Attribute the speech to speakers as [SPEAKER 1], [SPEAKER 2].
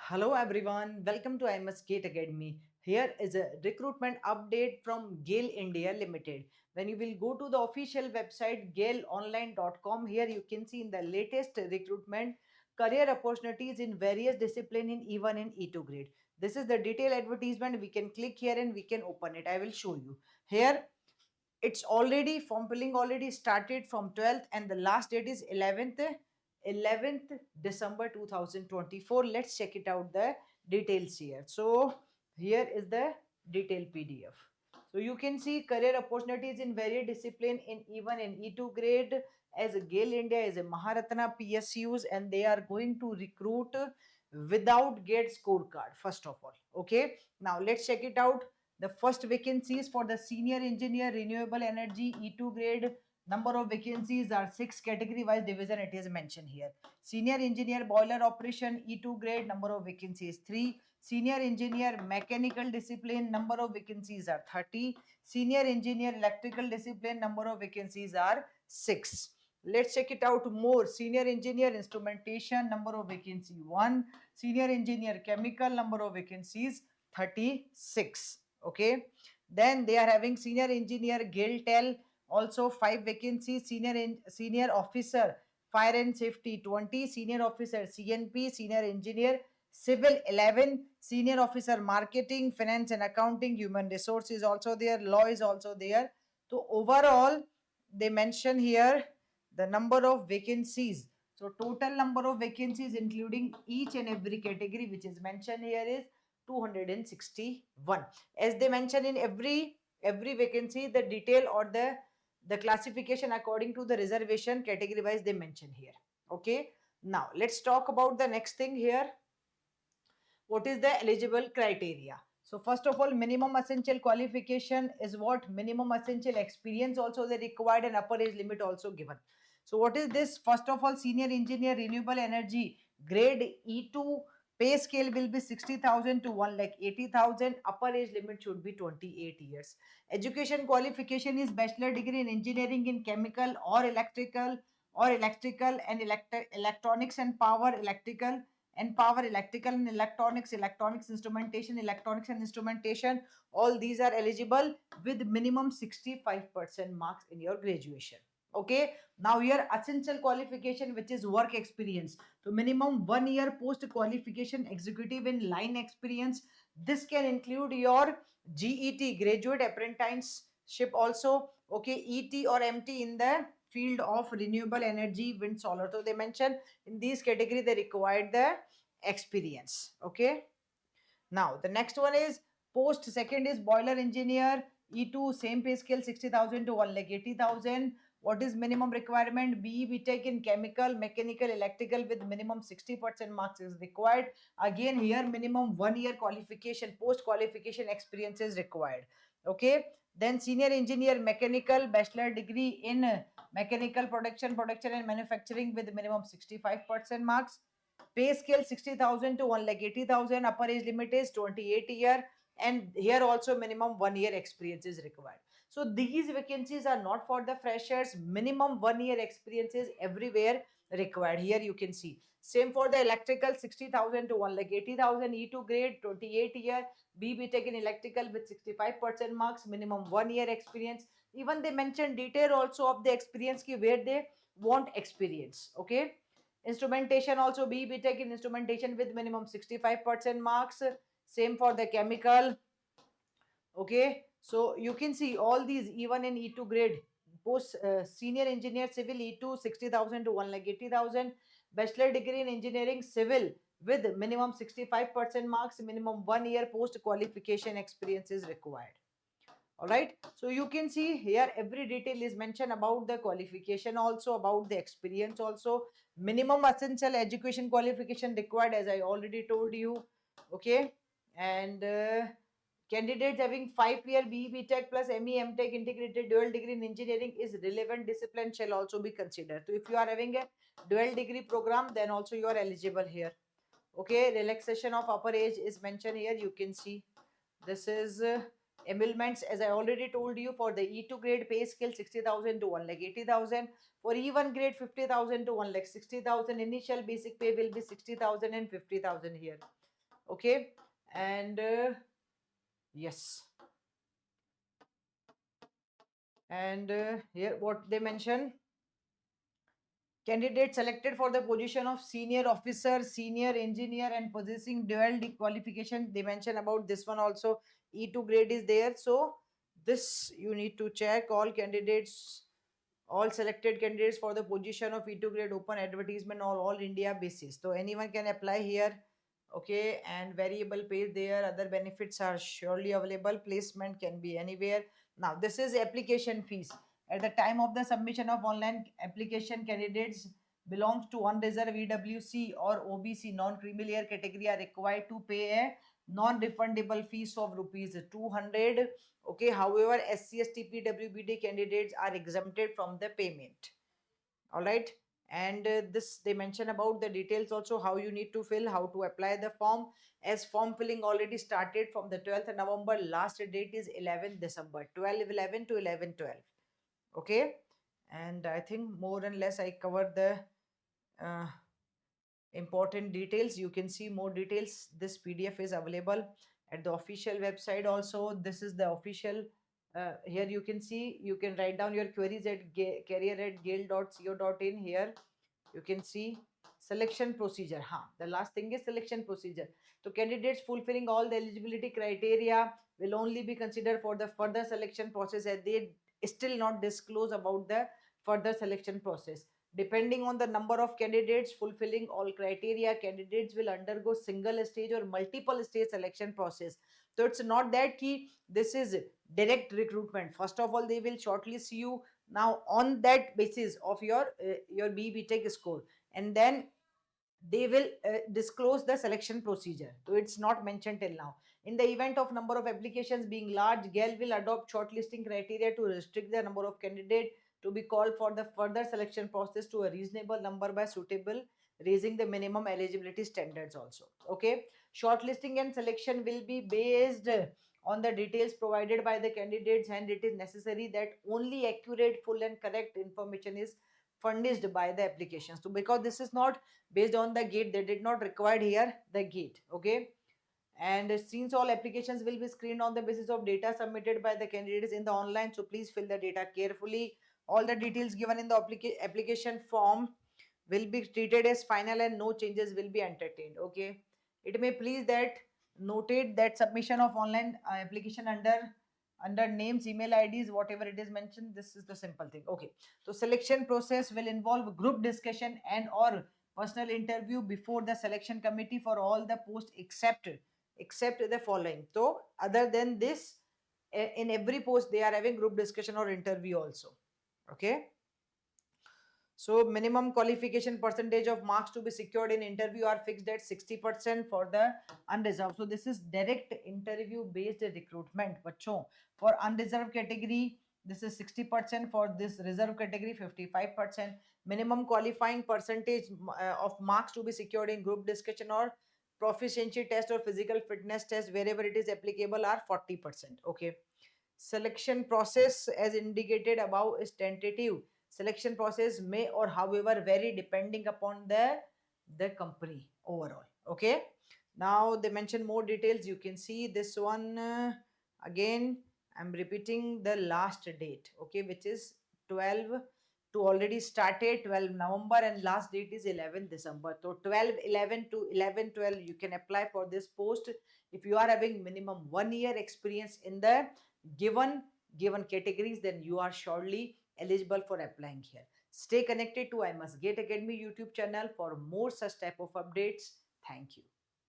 [SPEAKER 1] Hello everyone, welcome to IMS Gate Academy. Here is a recruitment update from Gale India Limited. When you will go to the official website galeonline.com, here you can see in the latest recruitment career opportunities in various disciplines in E1 and E2 grade. This is the detailed advertisement. We can click here and we can open it. I will show you. Here it's already form filling already started from 12th and the last date is 11th December 2024. Let's check it out the details here. So here is the detailed PDF. So you can see career opportunities in various discipline in E1 and E2 grade. As a Gale India is a Maharatna PSUs and they are going to recruit without gate scorecard first of all. Okay, now let's check it out. The first vacancies for the senior engineer renewable energy E2 grade. Number of vacancies are 6, category wise division it is mentioned here. Senior engineer boiler operation E2 grade, number of vacancies 3. Senior engineer mechanical discipline, number of vacancies are 30. Senior engineer electrical discipline, number of vacancies are 6. Let's check it out more. Senior engineer instrumentation, number of vacancy 1. Senior engineer chemical, number of vacancies 36. Okay, then they are having senior engineer Giltel, also 5 vacancies. Senior officer fire and safety 20. Senior officer CNP, senior engineer civil 11. Senior officer marketing, finance and accounting, human resources also there, law is also there. So overall they mention here the number of vacancies. So total number of vacancies including each and every category which is mentioned here is 261. As they mention in every vacancy the detail or the classification according to the reservation category wise they mention here. Okay, now let's talk about the next thing here. What is the eligible criteria? So first of all, minimum essential qualification is what? Minimum essential experience also they required and upper age limit also given. So what is this? First of all, senior engineer renewable energy grade E2 pay scale will be 60,000 to 1,80,000. Upper age limit should be 28 years. Education qualification is bachelor degree in engineering in chemical or electrical and electronics and power electrical and power electrical and electronics instrumentation, all these are eligible with minimum 65% marks in your graduation. Okay, now here essential qualification which is work experience. So minimum 1 year post qualification executive in line experience. This can include your GET, graduate apprenticeship also. Okay, ET or MT in the field of renewable energy, wind, solar. So they mention in these category they required the experience. Okay, now the next one is post second is boiler engineer E2 same pay scale 60,000 to 1,80,000. What is minimum requirement? BE BTech in chemical, mechanical, electrical with minimum 60% marks is required. Again here minimum 1 year qualification, post qualification experience is required. Okay, then senior engineer mechanical bachelor degree in mechanical production and manufacturing with minimum 65% marks. Pay scale 60,000 to 1,80,000. Upper age limit is 28 year. And here also minimum 1 year experience is required. So these vacancies are not for the freshers. Minimum 1 year experience is everywhere required. Here you can see. Same for the electrical 60,000 to 1,80,000. E2 grade 28 year. B taken electrical with 65% marks. Minimum 1 year experience. Even they mention detail also of the experience ki where they want experience. Okay. Instrumentation also be tech in instrumentation with minimum 65% marks. Same for the chemical. Okay, so you can see all these E1 and E2 grade. Post senior engineer civil E2 60,000 to 1,80,000. Bachelor degree in engineering civil with minimum 65% marks. Minimum 1 year post qualification experience is required. All right, so you can see here every detail is mentioned about the qualification also, about the experience also. Minimum essential education qualification required as I already told you. Okay, and candidates having 5 year BE Tech plus ME Tech integrated dual degree in engineering is relevant discipline shall also be considered. So if you are having a dual degree program then also you are eligible here. Okay, relaxation of upper age is mentioned here. You can see this is emoluments as I already told you. For the E2 grade pay scale 60,000 to 1,80,000. For E1 grade 50,000 to 1,60,000. Initial basic pay will be 60,000 and 50,000 here. Okay, and yes, and here what they mention: candidate selected for the position of senior officer, senior engineer, and possessing dual qualification. They mention about this one also. E2 grade is there, so this you need to check. All selected candidates for the position of E2 grade, open advertisement on all India basis. So anyone can apply here. Okay, and variable pay there. Other benefits are surely available. Placement can be anywhere. Now this is application fees. At the time of the submission of online application, candidates belongs to unreserved EWC or OBC non-creamy layer category are required to pay a non-refundable fees of rupees 200. Okay, however, SC, ST, PWBD candidates are exempted from the payment. All right, and this they mention about the details also, how you need to fill, how to apply the form. As form filling already started from the 12th November, last date is 11th December, 12/11 to 11/12. Okay, and I think more and less I covered the uh, important details. You can see more details. This PDF is available at the official website also. This is the official. Here you can see, you can write down your queries at career@gale.co.in. Here you can see selection procedure. The last thing is selection procedure. So candidates fulfilling all the eligibility criteria will only be considered for the further selection process, as they still not disclose about the further selection process. Depending on the number of candidates fulfilling all criteria, candidates will undergo single stage or multiple stage selection process. So it's not that key. This is direct recruitment. First of all, they will shortlist you. Now on that basis of your BB Tech score, and then they will disclose the selection procedure. So it's not mentioned till now. In the event of number of applications being large, GAL will adopt shortlisting criteria to restrict the number of candidates to be called for the further selection process to a reasonable number by suitable, raising the minimum eligibility standards also. Okay, shortlisting and selection will be based on the details provided by the candidates, and it is necessary that only accurate, full and correct information is furnished by the application. So because this is not based on the gate, they did not require here the gate. Okay, and since all applications will be screened on the basis of data submitted by the candidates in the online, so please fill the data carefully. All the details given in the application form will be treated as final and no changes will be entertained. Okay, it may please that noted that submission of online application under names, email IDs, whatever it is mentioned, this is the simple thing. Okay, so selection process will involve group discussion and or personal interview before the selection committee for all the posts except the following. So other than this, in every post they are having group discussion or interview also. Okay, so minimum qualification percentage of marks to be secured in interview are fixed at 60% for the unreserved. So this is direct interview based recruitment. Bachcho, for unreserved category, this is 60%. For this reserve category, 55%. Minimum qualifying percentage of marks to be secured in group discussion or proficiency test or physical fitness test, wherever it is applicable, are 40%. Okay. Selection process as indicated above is tentative. Selection process may or however vary depending upon the company overall. Okay, now they mention more details. You can see this one again. I'm repeating the last date, okay, which is 12 to already started 12 November and last date is 11 December. So 12/11 to 11/12 you can apply for this post if you are having minimum 1 year experience in the given given categories, then you are surely eligible for applying here. Stay connected to I Must Gate Academy YouTube channel for more such type of updates. Thank you.